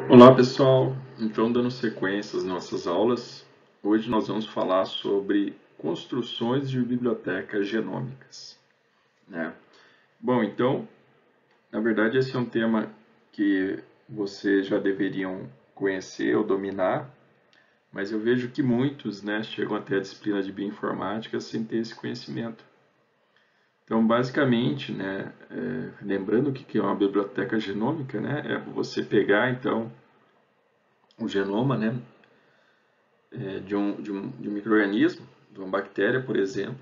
Olá pessoal, então dando sequência às nossas aulas, hoje nós vamos falar sobre construções de bibliotecas genômicas, né? Bom, então, na verdade esse é um tema que vocês já deveriam conhecer ou dominar, mas eu vejo que muitos, né, chegam até a disciplina de bioinformática sem ter esse conhecimento. Então, basicamente, né, lembrando o que é uma biblioteca genômica, né, é você pegar então o genoma, né, de um micro-organismo, de uma bactéria, por exemplo,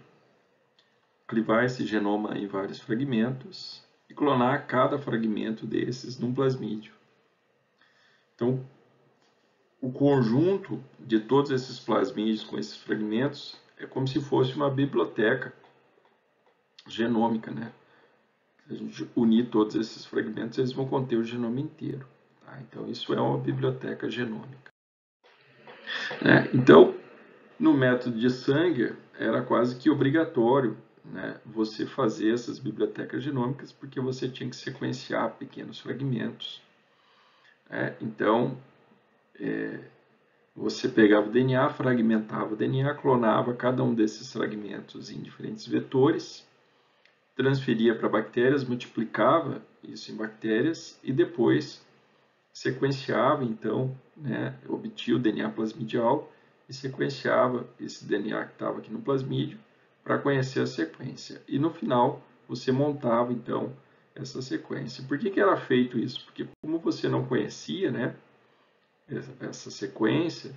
clivar esse genoma em vários fragmentos e clonar cada fragmento desses num plasmídio. Então, o conjunto de todos esses plasmídios com esses fragmentos é como se fosse uma biblioteca genômica, né? Se a gente unir todos esses fragmentos, eles vão conter o genoma inteiro. Tá? Então, isso é uma biblioteca genômica. Então, no método de Sanger, era quase que obrigatório, né, você fazer essas bibliotecas genômicas, porque você tinha que sequenciar pequenos fragmentos. Então, você pegava o DNA, fragmentava o DNA, clonava cada um desses fragmentos em diferentes vetores, transferia para bactérias, multiplicava isso em bactérias e depois sequenciava, então, né, obtinha o DNA plasmidial e sequenciava esse DNA que estava aqui no plasmídio para conhecer a sequência. E no final, você montava, então, essa sequência. Por que era feito isso? Porque como você não conhecia, né, essa sequência,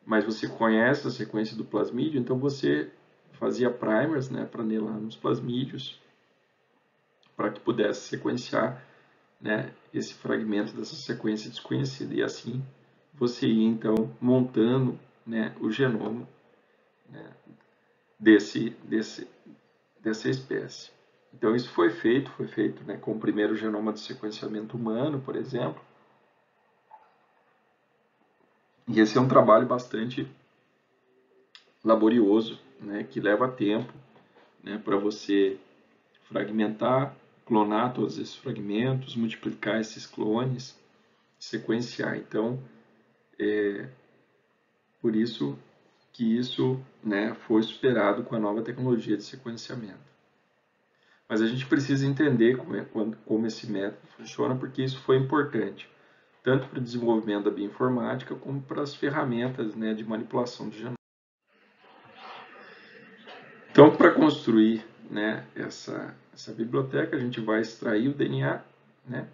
mas você conhece a sequência do plasmídio, então você fazia primers, né, para anelar nos plasmídios, para que pudesse sequenciar, né, esse fragmento dessa sequência desconhecida. E assim você ia, então, montando, né, o genoma, né, dessa espécie. Então, isso foi feito, né, com o primeiro genoma de sequenciamento humano, por exemplo. E esse é um trabalho bastante laborioso, né, que leva tempo, né, para você fragmentar, clonar todos esses fragmentos, multiplicar esses clones, sequenciar. Então, por isso que isso, né, foi superado com a nova tecnologia de sequenciamento. Mas a gente precisa entender como esse método funciona, porque isso foi importante, tanto para o desenvolvimento da bioinformática, como para as ferramentas, né, de manipulação de genoma. Então, para construir, né, essa biblioteca, a gente vai extrair o DNA, né,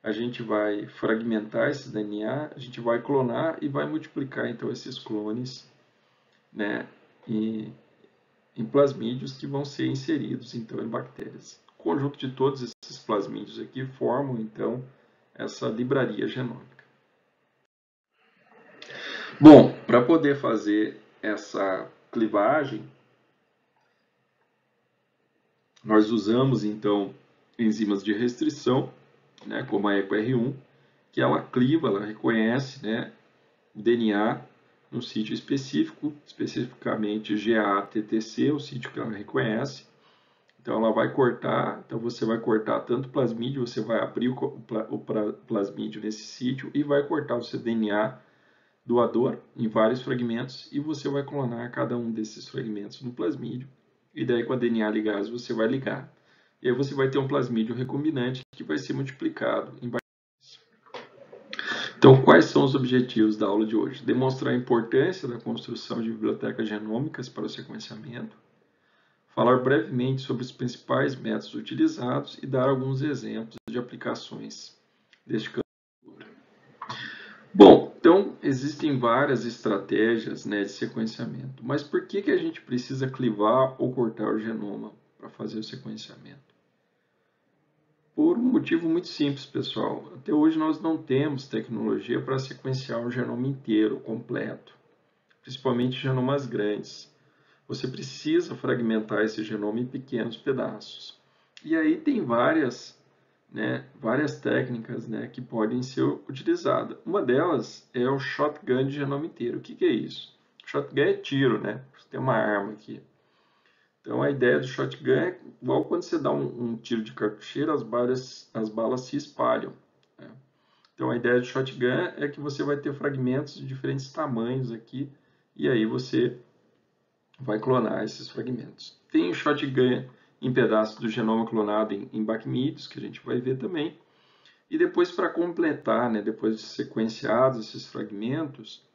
a gente vai fragmentar esse DNA, a gente vai clonar e vai multiplicar, então, esses clones, né, em plasmídios que vão ser inseridos, então, em bactérias. O conjunto de todos esses plasmídios aqui formam, então, essa libraria genômica. Bom, para poder fazer essa clivagem, nós usamos, então, enzimas de restrição, né, como a EcoR1, que ela cliva, ela reconhece, né, o DNA no sítio específico, especificamente GATTC, o sítio que ela reconhece. Então ela vai cortar, então você vai cortar tanto o plasmídio, você vai abrir o plasmídio nesse sítio e vai cortar o seu DNA doador em vários fragmentos e você vai clonar cada um desses fragmentos no plasmídio. E daí com a DNA ligase você vai ligar. E aí você vai ter um plasmídio recombinante que vai ser multiplicado em bactérias. Então, quais são os objetivos da aula de hoje? Demonstrar a importância da construção de bibliotecas genômicas para o sequenciamento, falar brevemente sobre os principais métodos utilizados e dar alguns exemplos de aplicações deste campo. Bom, então existem várias estratégias, né, de sequenciamento, mas por que a gente precisa clivar ou cortar o genoma para fazer o sequenciamento? Por um motivo muito simples, pessoal. Até hoje nós não temos tecnologia para sequenciar o genoma inteiro, completo, principalmente genomas grandes. Você precisa fragmentar esse genoma em pequenos pedaços. E aí tem várias técnicas, né, que podem ser utilizadas. Uma delas é o shotgun de genoma inteiro. O que é isso? Shotgun é tiro, né? Você tem uma arma aqui. Então a ideia do shotgun é igual quando você dá um tiro de cartucheira, as balas se espalham, né? Então, a ideia de shotgun é que você vai ter fragmentos de diferentes tamanhos aqui, e aí você vai clonar esses fragmentos. Tem o shotgun em pedaços do genoma clonado em BAC-mídeos, que a gente vai ver também. E depois, para completar, né, depois de sequenciados esses fragmentos,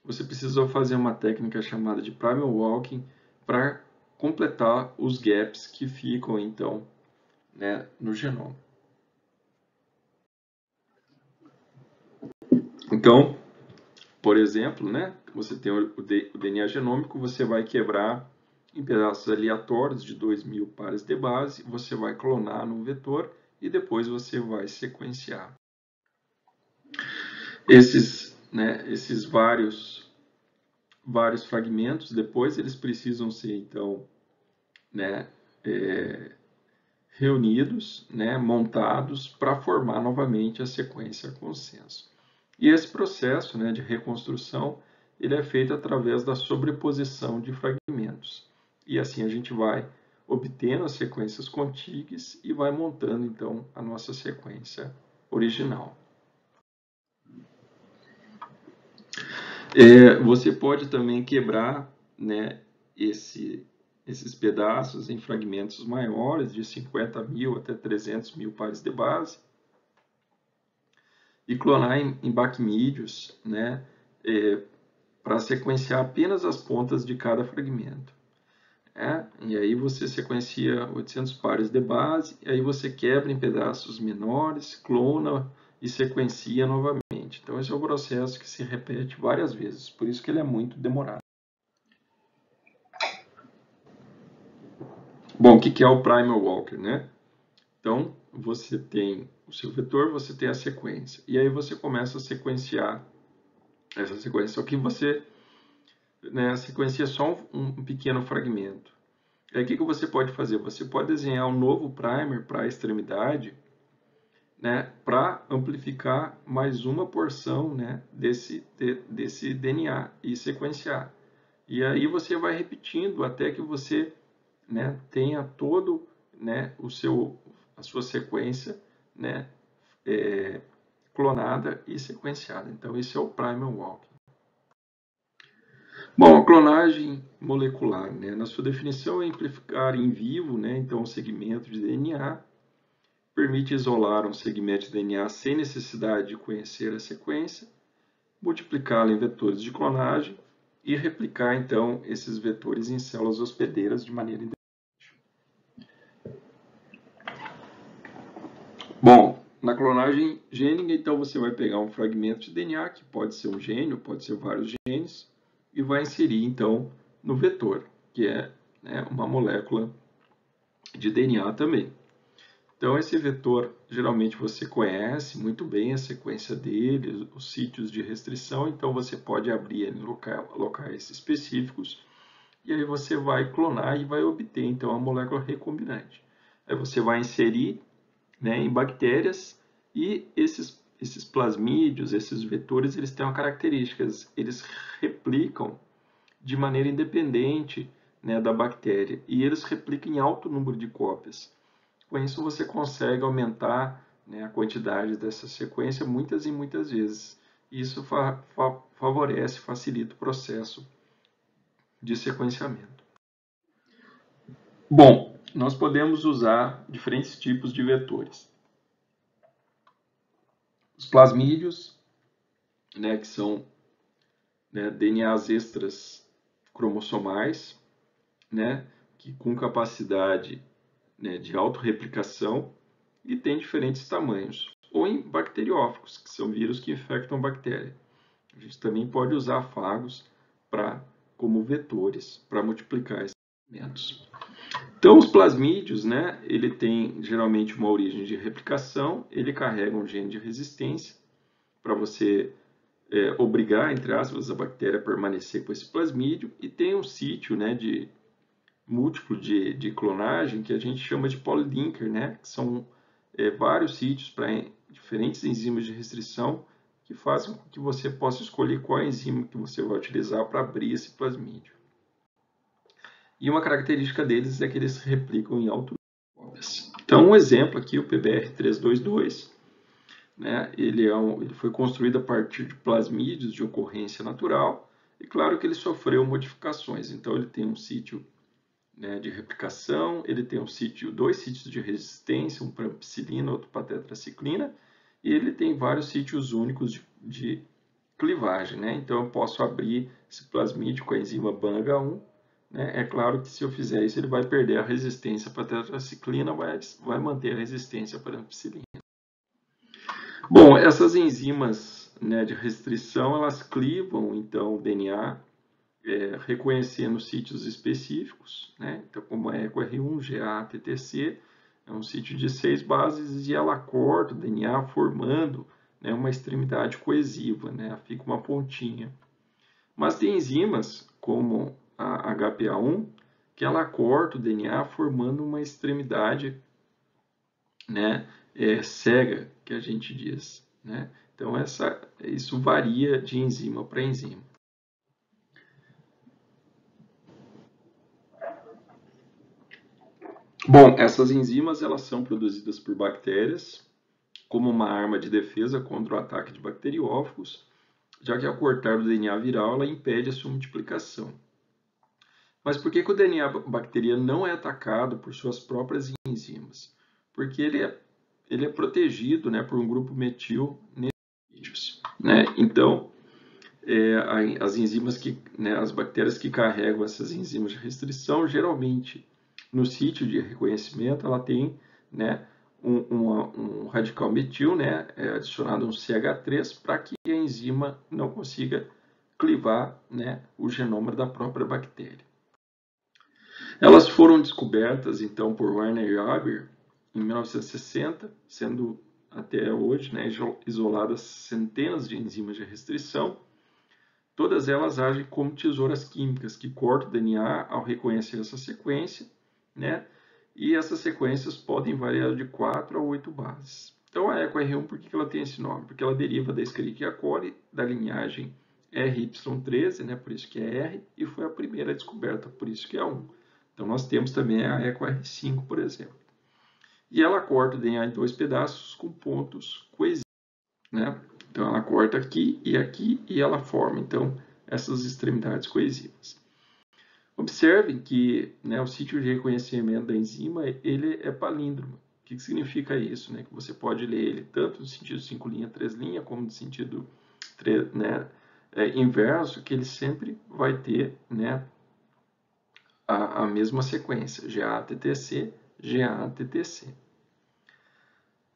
você precisa fazer uma técnica chamada de primal walking para completar os gaps que ficam, então, né, no genoma. Então, por exemplo, né, você tem o DNA genômico, você vai quebrar em pedaços aleatórios de 2.000 pares de base, você vai clonar num vetor e depois você vai sequenciar. Esses vários fragmentos, depois eles precisam ser, então, né, reunidos, né, montados para formar novamente a sequência consenso. E esse processo, né, de reconstrução, ele é feito através da sobreposição de fragmentos. E assim a gente vai obtendo as sequências contíguas e vai montando, então, a nossa sequência original. Você pode também quebrar, né, esses pedaços em fragmentos maiores, de 50.000 até 300.000 pares de base, e clonar em BAC-mídeos, né, para sequenciar apenas as pontas de cada fragmento. E aí você sequencia 800 pares de base, e aí você quebra em pedaços menores, clona e sequencia novamente. Então esse é o processo que se repete várias vezes, por isso que ele é muito demorado. Bom, o que é o primal walker, né? Então, você tem o seu vetor, você tem a sequência. E aí você começa a sequenciar essa sequência. Só que você, né, sequencia só um pequeno fragmento. E aí o que você pode fazer? Você pode desenhar um novo primer para a extremidade, né, para amplificar mais uma porção, né, desse DNA e sequenciar. E aí você vai repetindo até que você, né, tenha todo, né, a sua sequência, né, clonada e sequenciada. Então, esse é o primal walking. Bom, a clonagem molecular, né, na sua definição, é amplificar em vivo, né, então, um segmento de DNA, permite isolar um segmento de DNA sem necessidade de conhecer a sequência, multiplicá-la em vetores de clonagem e replicar, então, esses vetores em células hospedeiras de maneira independente. Bom, na clonagem gênica, então, você vai pegar um fragmento de DNA, que pode ser um gene, pode ser vários genes, e vai inserir, então, no vetor, que é, né, uma molécula de DNA também. Então, esse vetor, geralmente você conhece muito bem a sequência dele, os sítios de restrição, então você pode abrir em locais específicos, e aí você vai clonar e vai obter, então, a molécula recombinante. Aí você vai inserir, né, em bactérias, e esses plasmídeos, esses vetores, eles têm uma característica, eles replicam de maneira independente, né, da bactéria, e eles replicam em alto número de cópias. Com isso, você consegue aumentar, né, a quantidade dessa sequência muitas e muitas vezes. Isso favorece, facilita o processo de sequenciamento. Bom, nós podemos usar diferentes tipos de vetores. Os plasmídeos, né, que são, né, DNAs extras cromossomais, né, que com capacidade, né, de autorreplicação e tem diferentes tamanhos. Ou em bacteriófagos, que são vírus que infectam bactéria. A gente também pode usar fagos como vetores para multiplicar esses alimentos. Então, os plasmídeos, né, ele tem geralmente uma origem de replicação, ele carrega um gene de resistência para você obrigar, entre aspas, a bactéria a permanecer com esse plasmídio, e tem um sítio, né, de múltiplo de clonagem que a gente chama de polylinker, né, que são vários sítios para diferentes enzimas de restrição que fazem com que você possa escolher qual enzima que você vai utilizar para abrir esse plasmídio. E uma característica deles é que eles replicam em alto número de cópias. Então, um exemplo aqui, o PBR322, né, ele foi construído a partir de plasmídeos de ocorrência natural, e claro que ele sofreu modificações. Então ele tem um sítio, né, de replicação, ele tem dois sítios de resistência, um para ampicilina, outro para tetraciclina, e ele tem vários sítios únicos de clivagem, né? Então eu posso abrir esse plasmídio com a enzima BANH1, né? É claro que se eu fizer isso, ele vai perder a resistência para a tetraciclina, vai manter a resistência para a ampicilina. Bom, essas enzimas, né, de restrição, elas clivam então o DNA, reconhecendo sítios específicos, né? Então, como é EcoR1, GA, TTC, é um sítio de 6 bases e ela corta o DNA formando, né, uma extremidade coesiva, né? Fica uma pontinha. Mas tem enzimas, como a HPA1, que ela corta o DNA formando uma extremidade, né, cega, que a gente diz, né? Então, isso varia de enzima para enzima. Bom, essas enzimas elas são produzidas por bactérias como uma arma de defesa contra o ataque de bacteriófagos, já que ao cortar o DNA viral ela impede a sua multiplicação. Mas por que o DNA bacteriano não é atacado por suas próprias enzimas? Porque ele é protegido, né, por um grupo metil nesses, né? Então, as enzimas né, as bactérias que carregam essas enzimas de restrição, geralmente no sítio de reconhecimento, ela tem, né, um radical metil, né, adicionado um CH3, para que a enzima não consiga clivar, né, o genoma da própria bactéria. Elas foram descobertas, então, por Werner Jaeger em 1960, sendo até hoje, né, isoladas centenas de enzimas de restrição. Todas elas agem como tesouras químicas que cortam o DNA ao reconhecer essa sequência, né? E essas sequências podem variar de 4 a 8 bases. Então a EcoR1, por que ela tem esse nome? Porque ela deriva da Escherichia coli, da linhagem RY13, né? Por isso que é R, e foi a primeira descoberta, por isso que é 1. Então nós temos também a EcoR5, por exemplo. E ela corta o DNA em 2 pedaços com pontos coesivos, né? Então ela corta aqui e ela forma, então, essas extremidades coesivas. Observem que, né, o sítio de reconhecimento da enzima ele é palíndromo. O que significa isso? Né? Que você pode ler ele tanto no sentido 5' 3', como no sentido, né, inverso, que ele sempre vai ter, né, a mesma sequência, GA-TTC, GA-TTC.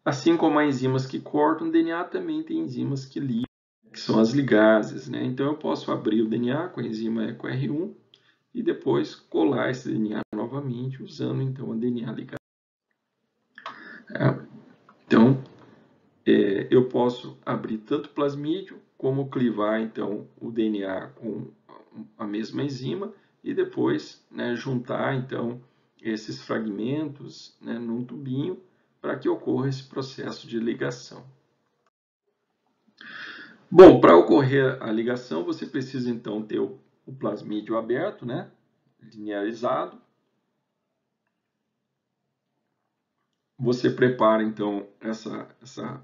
Assim como há enzimas que cortam o DNA, também tem enzimas que ligam, que são as ligases, né? Então eu posso abrir o DNA com a enzima EcoR1 e depois colar esse DNA novamente usando então a DNA ligase. Então eu posso abrir tanto plasmídio como clivar então o DNA com a mesma enzima e depois, né, juntar então esses fragmentos, né, num tubinho para que ocorra esse processo de ligação. Bom, para ocorrer a ligação, você precisa então ter o plasmídio aberto, né, linearizado. Você prepara então essa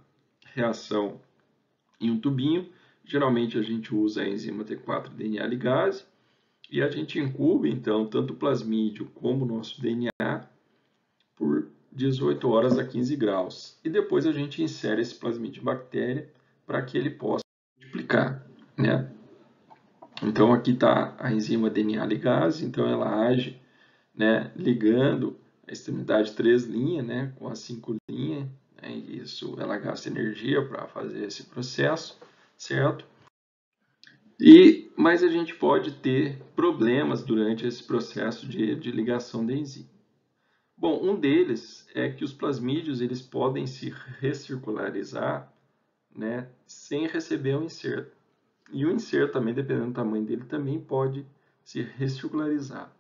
reação em um tubinho. Geralmente a gente usa a enzima T4-DNA ligase e a gente incuba então tanto o plasmídio como o nosso DNA por 18 horas a 15 graus. E depois a gente insere esse plasmídio em bactéria para que ele possa multiplicar, né? Então aqui está a enzima DNA ligase, então ela age, né, ligando a extremidade 3' né, com a 5', né, e isso ela gasta energia para fazer esse processo, certo? Mas a gente pode ter problemas durante esse processo de ligação da enzima. Bom, um deles é que os plasmídios eles podem se recircularizar, né, sem receber o inserto. E o inserto também, dependendo do tamanho dele, também pode se recircularizar.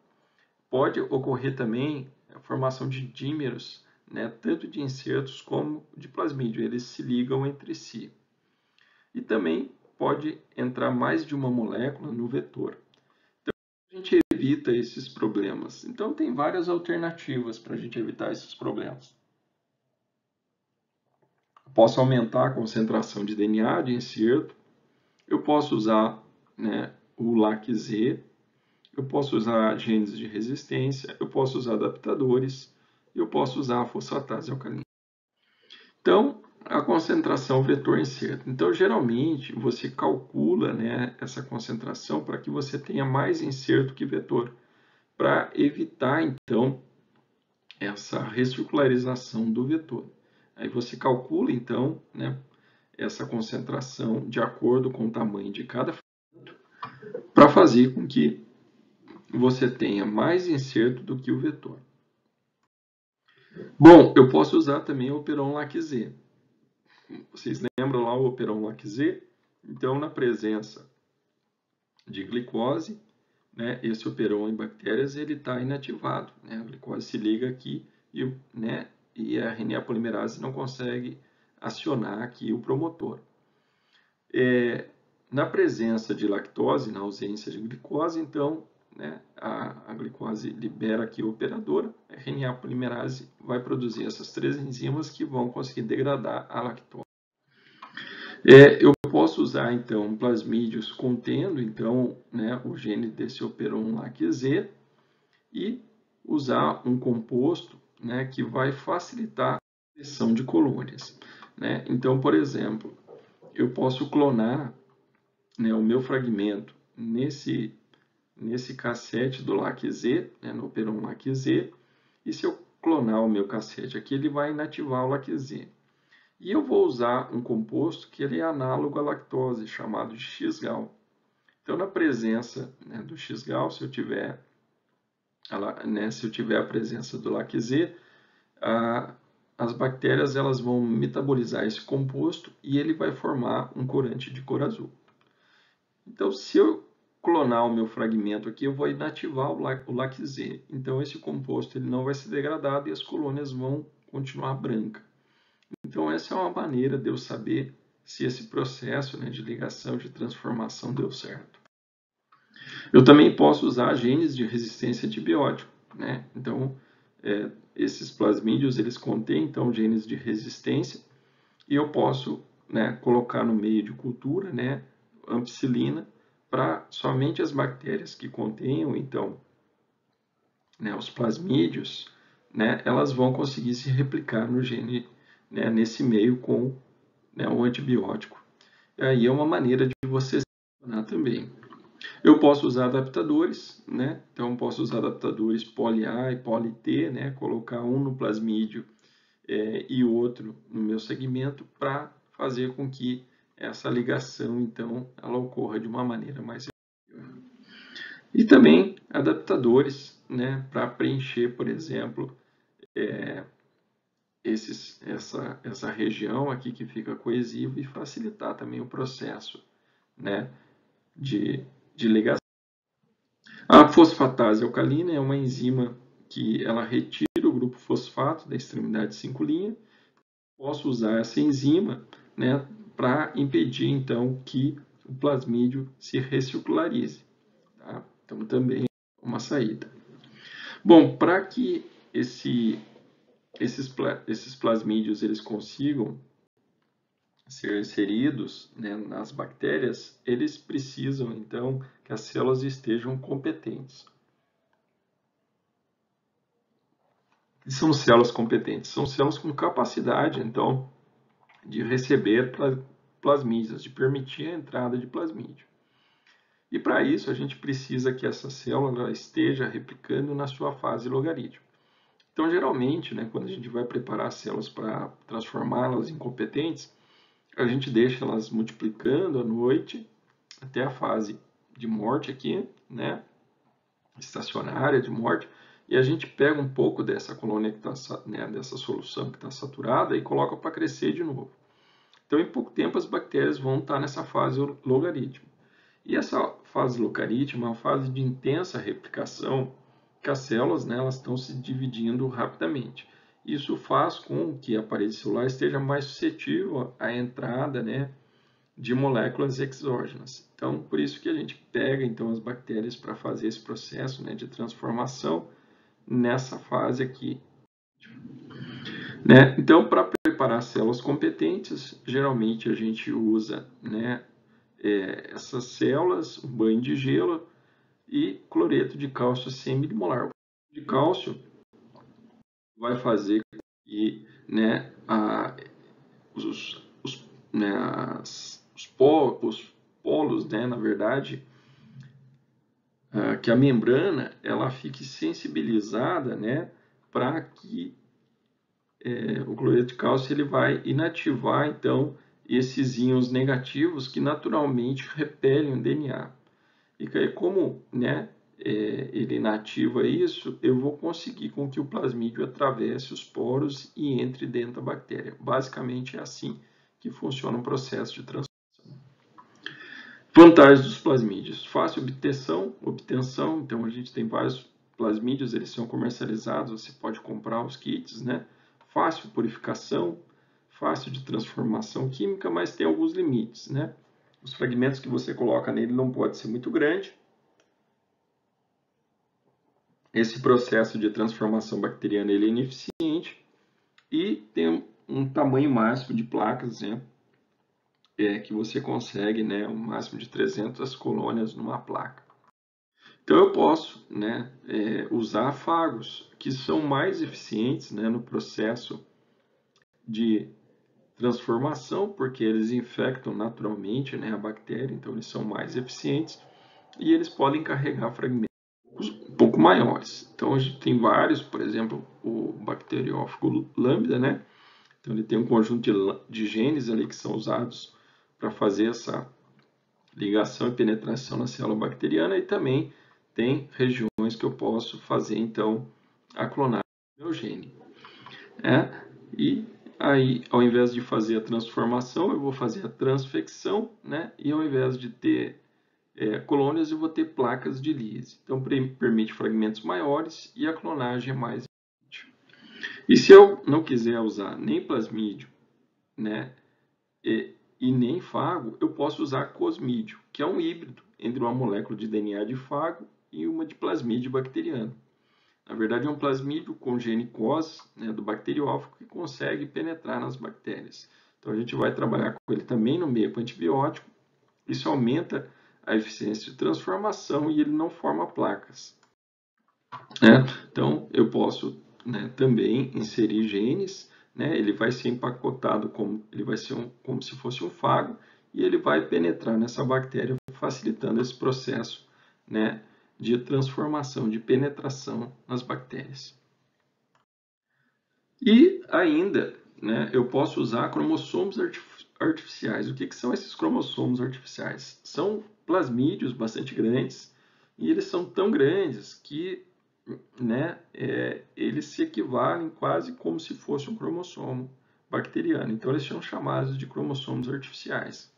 Pode ocorrer também a formação de dímeros, né, tanto de insertos como de plasmídio, eles se ligam entre si. E também pode entrar mais de uma molécula no vetor. Então, a gente evita esses problemas. Então, tem várias alternativas para a gente evitar esses problemas. posso aumentar a concentração de DNA de inserto, eu posso usar, né, o LAC-Z, eu posso usar genes de resistência, eu posso usar adaptadores, eu posso usar a fosfatase alcalina. Então, a concentração vetor inserto. Então, geralmente, você calcula, né, essa concentração para que você tenha mais inserto que vetor, para evitar, então, essa recircularização do vetor. Aí você calcula, então, né, essa concentração de acordo com o tamanho de cada fragmento, para fazer com que você tenha mais inserto do que o vetor. Bom, eu posso usar também o operon LAC-Z. Vocês lembram lá o operon LAC-Z? Então, na presença de glicose, né, esse operon em bactérias ele está inativado. Né? A glicose se liga aqui e a RNA polimerase não consegue acionar aqui o promotor. Na presença de lactose, na ausência de glicose, então, né, a glicose libera aqui a operadora, a RNA polimerase vai produzir essas 3 enzimas que vão conseguir degradar a lactose. Eu posso usar, então, plasmídios contendo, então, né, o gene desse operon LAC-Z e usar um composto, né, que vai facilitar a expressão de colônias. Né? Então, por exemplo, eu posso clonar, né, o meu fragmento nesse cassete do LAC-Z, né, no operon LAC-Z, e se eu clonar o meu cassete aqui, ele vai inativar o LAC-Z. E eu vou usar um composto que ele é análogo à lactose, chamado de X-gal. Então, na presença, né, do X-gal, se eu tiver a presença do LAC-Z, as bactérias elas vão metabolizar esse composto e ele vai formar um corante de cor azul. Então, se eu clonar o meu fragmento aqui, eu vou inativar o LAC-Z. Então, esse composto ele não vai ser degradado e as colônias vão continuar brancas. Então, essa é uma maneira de eu saber se esse processo, né, de ligação, de transformação deu certo. Eu também posso usar genes de resistência a antibiótico. Né? Então, esses plasmídios eles contêm então, genes de resistência e eu posso, né, colocar no meio de cultura, né, ampicilina, para somente as bactérias que contenham então, né, os plasmídios, né, elas vão conseguir se replicar no gene, né, nesse meio com, né, o antibiótico. E aí é uma maneira de você selecionar também. Eu posso usar adaptadores, né? Então posso usar adaptadores poly-A e poly-T, né? Colocar um no plasmídio e outro no meu segmento para fazer com que essa ligação, então, ela ocorra de uma maneira mais efetiva. E também adaptadores, né? Para preencher, por exemplo, essa região aqui que fica coesiva e facilitar também o processo, né? de ligação. A fosfatase alcalina é uma enzima que ela retira o grupo fosfato da extremidade 5' posso usar essa enzima, né, para impedir, então, que o plasmídio se recircularize. Tá? Então, também é uma saída. Bom, para que esses plasmídios eles consigam ser inseridos, né, nas bactérias, eles precisam, então, que as células estejam competentes. E são células competentes? São células com capacidade, então, de receber plasmídios, de permitir a entrada de plasmídio. E para isso a gente precisa que essa célula esteja replicando na sua fase logarítmica. Então, geralmente, né, quando a gente vai preparar as células para transformá-las em competentes, a gente deixa elas multiplicando à noite até a fase de morte aqui, né, estacionária de morte, e a gente pega um pouco dessa colônia que está, né, dessa solução que está saturada e coloca para crescer de novo. Então, em pouco tempo, as bactérias vão estar nessa fase logarítmica. E essa fase logarítmica é uma fase de intensa replicação, que as células, né, elas estão se dividindo rapidamente. Isso faz com que a parede celular esteja mais suscetível à entrada, né, de moléculas exógenas. Então, por isso que a gente pega então as bactérias para fazer esse processo, né, de transformação nessa fase aqui. Né? Então, para preparar células competentes, geralmente a gente usa, né, essas células, um banho de gelo e cloreto de cálcio 100 milimolar. O cloreto de cálcio vai fazer com que, né, né, os polos, né, na verdade, que a membrana ela fique sensibilizada, né, para que o cloreto de cálcio ele vai inativar então esses íons negativos que naturalmente repelem o DNA. E aí, como, né, ele inativa isso, eu vou conseguir com que o plasmídio atravesse os poros e entre dentro da bactéria. Basicamente é assim que funciona o processo de transformação. Vantagens dos plasmídios: fácil obtenção, então a gente tem vários plasmídios, eles são comercializados, você pode comprar os kits, né? Fácil purificação, fácil de transformação química, mas tem alguns limites, né? Os fragmentos que você coloca nele não pode ser muito grande. Esse processo de transformação bacteriana ele é ineficiente e tem um tamanho máximo de placas, né? Que você consegue, né, um máximo de 300 colônias numa placa. Então eu posso, né, usar fagos que são mais eficientes, né, no processo de transformação, porque eles infectam naturalmente, né, a bactéria, então eles são mais eficientes e eles podem carregar fragmentos um pouco maiores. Então a gente tem vários, por exemplo, o bacteriófago lambda, né? Então ele tem um conjunto de genes ali que são usados para fazer essa ligação e penetração na célula bacteriana e também tem regiões que eu posso fazer então a clonagem do meu gene. E aí, ao invés de fazer a transformação, eu vou fazer a transfecção, né? E ao invés de ter colônias, eu vou ter placas de Lise. Então, permite fragmentos maiores e a clonagem é mais eficiente. E se eu não quiser usar nem plasmídio, né, e nem fago, eu posso usar cosmídio, que é um híbrido entre uma molécula de DNA de fago e uma de plasmídio bacteriano. Na verdade, é um plasmídio com gene COS, né, do bacteriófago, que consegue penetrar nas bactérias. Então, a gente vai trabalhar com ele também no meio com antibiótico. Isso aumenta a eficiência de transformação e ele não forma placas. Né? Então, eu posso, né, também inserir genes, né? Ele vai ser empacotado como ele vai ser como se fosse um fago e ele vai penetrar nessa bactéria, facilitando esse processo, né, de transformação, de penetração nas bactérias. E ainda, né, eu posso usar cromossomos artificiais. O que são esses cromossomos artificiais? São plasmídios bastante grandes e eles são tão grandes que, né, eles se equivalem quase como se fosse um cromossomo bacteriano. Então, eles são chamados de cromossomos artificiais.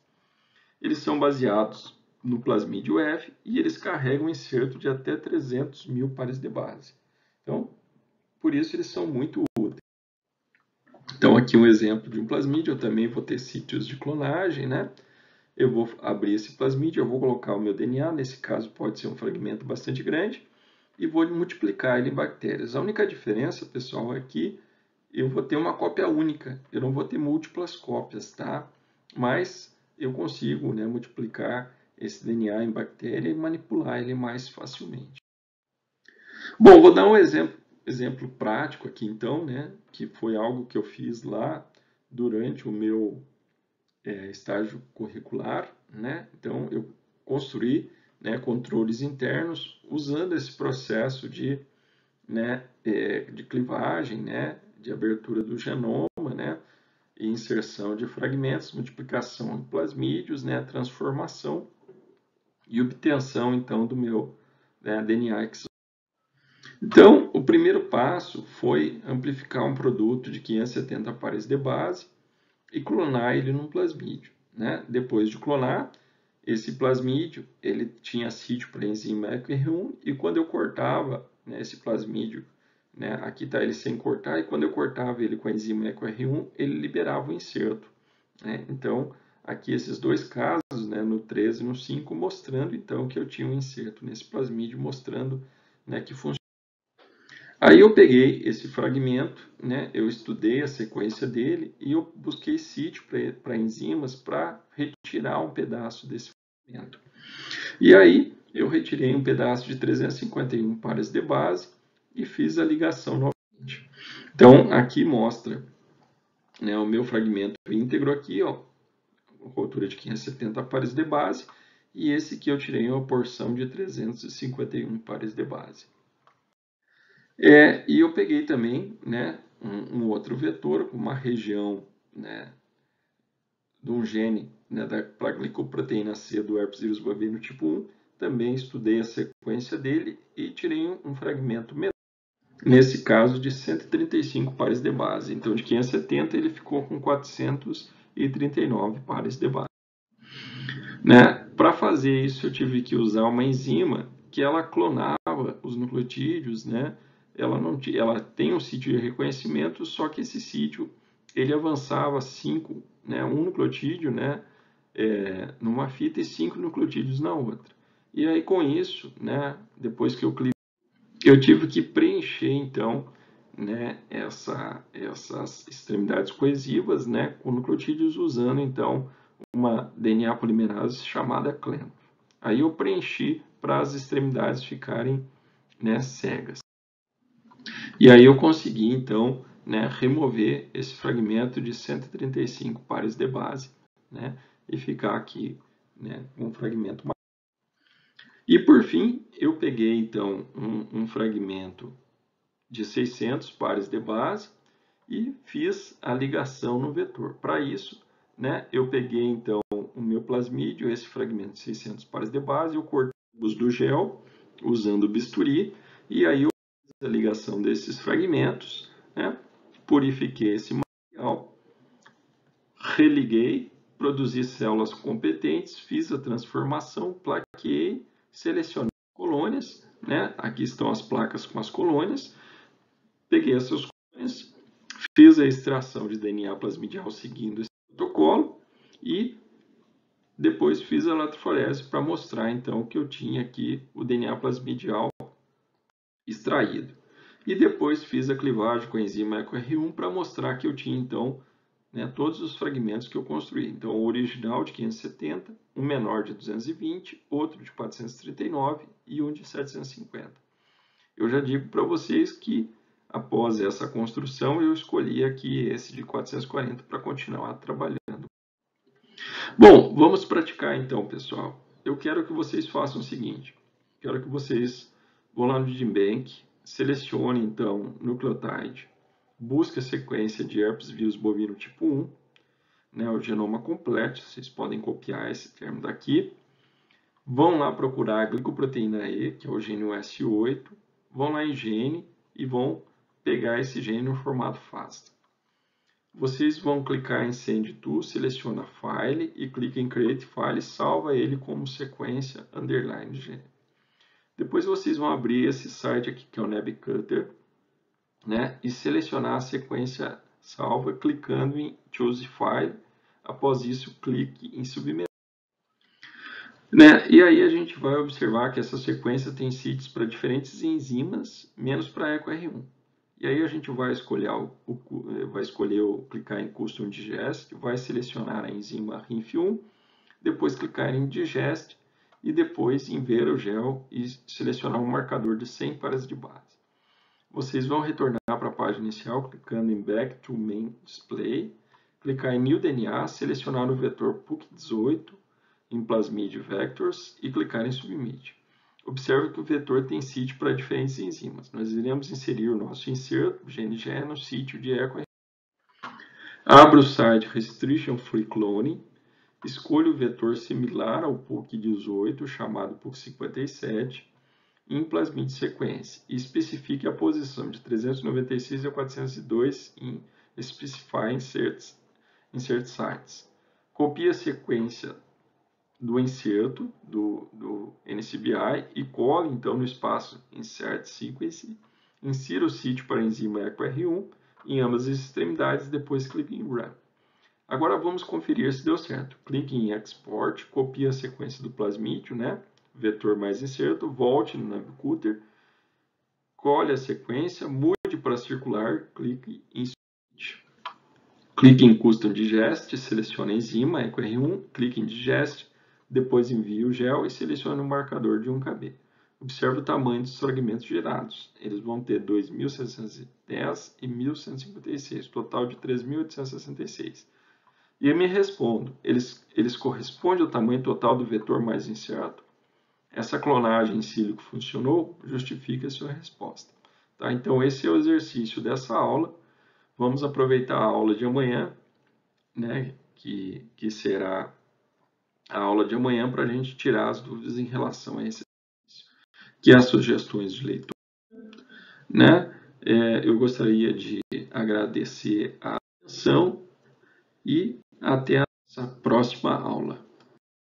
Eles são baseados no plasmídio F e eles carregam um inserto de até 300 mil pares de base. Então, por isso eles são muito úteis. Então, aqui um exemplo de um plasmídio, eu também vou ter sítios de clonagem, né? Eu vou abrir esse plasmídio, eu vou colocar o meu DNA, nesse caso pode ser um fragmento bastante grande, e vou multiplicar ele em bactérias. A única diferença, pessoal, é que eu vou ter uma cópia única, eu não vou ter múltiplas cópias, tá? Mas eu consigo, né, multiplicar esse DNA em bactéria e manipular ele mais facilmente. Bom, vou dar um exemplo prático aqui então, né, que foi algo que eu fiz lá durante o meu estágio curricular, né? Então eu construí, né, controles internos usando esse processo de, né, de clivagem, né, de abertura do genoma, né, e inserção de fragmentos, multiplicação de plasmídios, né, transformação e obtenção então do meu, né, DNA. Então, o primeiro passo foi amplificar um produto de 570 pares de base e clonar ele num plasmídio, né? Depois de clonar, esse plasmídio ele tinha sítio para a enzima EcoR1 e quando eu cortava, né, esse plasmídio, né, aqui está ele sem cortar, e quando eu cortava ele com a enzima EcoR1, ele liberava o inserto. Né? Então, aqui esses dois casos, né, no 13 e no 5, mostrando então que eu tinha um inserto nesse plasmídio, mostrando, né, que funciona. Aí eu peguei esse fragmento, né, eu estudei a sequência dele e eu busquei sítio para enzimas para retirar um pedaço desse fragmento. E aí eu retirei um pedaço de 351 pares de base e fiz a ligação novamente. Então aqui mostra, né, o meu fragmento íntegro aqui, ó, altura de 570 pares de base, e esse aqui eu tirei uma porção de 351 pares de base. E eu peguei também, né, um outro vetor, uma região, né, de um gene, né, da glicoproteína C do herpes vírus bovino tipo 1, também estudei a sequência dele e tirei um fragmento menor, nesse caso de 135 pares de base. Então, de 570 ele ficou com 439 pares de base. Né? Para fazer isso, eu tive que usar uma enzima que ela clonava os nucleotídeos, né? Ela tem um sítio de reconhecimento, só que esse sítio ele avançava 5, né? Um nucleotídeo, né? Numa fita e 5 nucleotídeos na outra. E aí com isso, né? Depois que eu tive que preencher então, né? Essas extremidades coesivas, né? Com nucleotídeos usando então uma DNA polimerase chamada CLEN. Aí eu preenchi para as extremidades ficarem, né, cegas. E aí eu consegui, então, né, remover esse fragmento de 135 pares de base, né, e ficar aqui, né, com um fragmento maior. E por fim, eu peguei, então, um fragmento de 600 pares de base e fiz a ligação no vetor. Para isso, né, eu peguei, então, o meu plasmídio, esse fragmento de 600 pares de base, eu cortei os do gel, usando o bisturi, e aí eu fiz a ligação desses fragmentos, né, purifiquei esse material, religuei, produzi células competentes, fiz a transformação, plaqueei, selecionei as colônias, né, aqui estão as placas com as colônias, peguei essas colônias, fiz a extração de DNA plasmidial seguindo esse protocolo e depois fiz a eletroforese para mostrar então que eu tinha aqui o DNA plasmidial extraído. E depois fiz a clivagem com a enzima EcoR1 para mostrar que eu tinha então, né, todos os fragmentos que eu construí. Então o original de 570, um menor de 220, outro de 439 e um de 750. Eu já digo para vocês que após essa construção eu escolhi aqui esse de 440 para continuar trabalhando. Bom, vamos praticar então, pessoal. Eu quero que vocês façam o seguinte. Quero que vocês vão lá no GenBank, selecionem então nucleotide, busque a sequência de herpes vírus bovino tipo 1, né, o genoma completo, vocês podem copiar esse termo daqui. Vão lá procurar a glicoproteína E, que é o gene S8, vão lá em gene e vão pegar esse gene no formato FASTA. Vocês vão clicar em Send To, seleciona File e clica em Create File e salva ele como sequência underline gene. Depois vocês vão abrir esse site aqui que é o NebCutter, né, e selecionar a sequência salva clicando em Choose File. Após isso, clique em Submeter. Né? E aí a gente vai observar que essa sequência tem sítios para diferentes enzimas, menos para EcoR1. E aí a gente vai escolher clicar em Custom Digest, vai selecionar a enzima RINF1, depois clicar em Digest e depois em Ver o gel e selecionar um marcador de 100 pares de base. Vocês vão retornar para a página inicial clicando em Back to Main Display, clicar em New DNA, selecionar o vetor PUC18 em Plasmid Vectors e clicar em Submit. Observe que o vetor tem sítio para diferentes enzimas. Nós iremos inserir o nosso inserto, GNG, no sítio de EcoR. Abra o site Restriction Free Cloning, escolha o vetor similar ao PUC18, chamado PUC57, em Plasmid Sequência, e especifique a posição de 396 a 402 em Specify Insert Sites. Copie a sequência do inserto do NCBI e cole então no espaço Insert Sequence, insira o sítio para a enzima EcoR1 em ambas as extremidades e depois clique em Run. Agora vamos conferir se deu certo. Clique em Export, copie a sequência do plasmídio, né? Vetor mais inserto, volte no NebCutter, escolhe a sequência, mude para circular, clique em Switch. Clique em Custom Digest, selecione a enzima, Eco R1, clique em Digest, depois envie o gel e selecione o marcador de 1 kb. Observe o tamanho dos fragmentos gerados. Eles vão ter 2.710 e 1.156, total de 3.866. E eu me respondo, eles correspondem ao tamanho total do vetor mais incerto? Essa clonagem em sílico funcionou? Justifique a sua resposta. Tá? Então, esse é o exercício dessa aula. Vamos aproveitar a aula de amanhã, né, que será a aula de amanhã, para a gente tirar as dúvidas em relação a esse exercício, que é as sugestões de leitura. Né? Eu gostaria de agradecer a atenção e até a nossa próxima aula.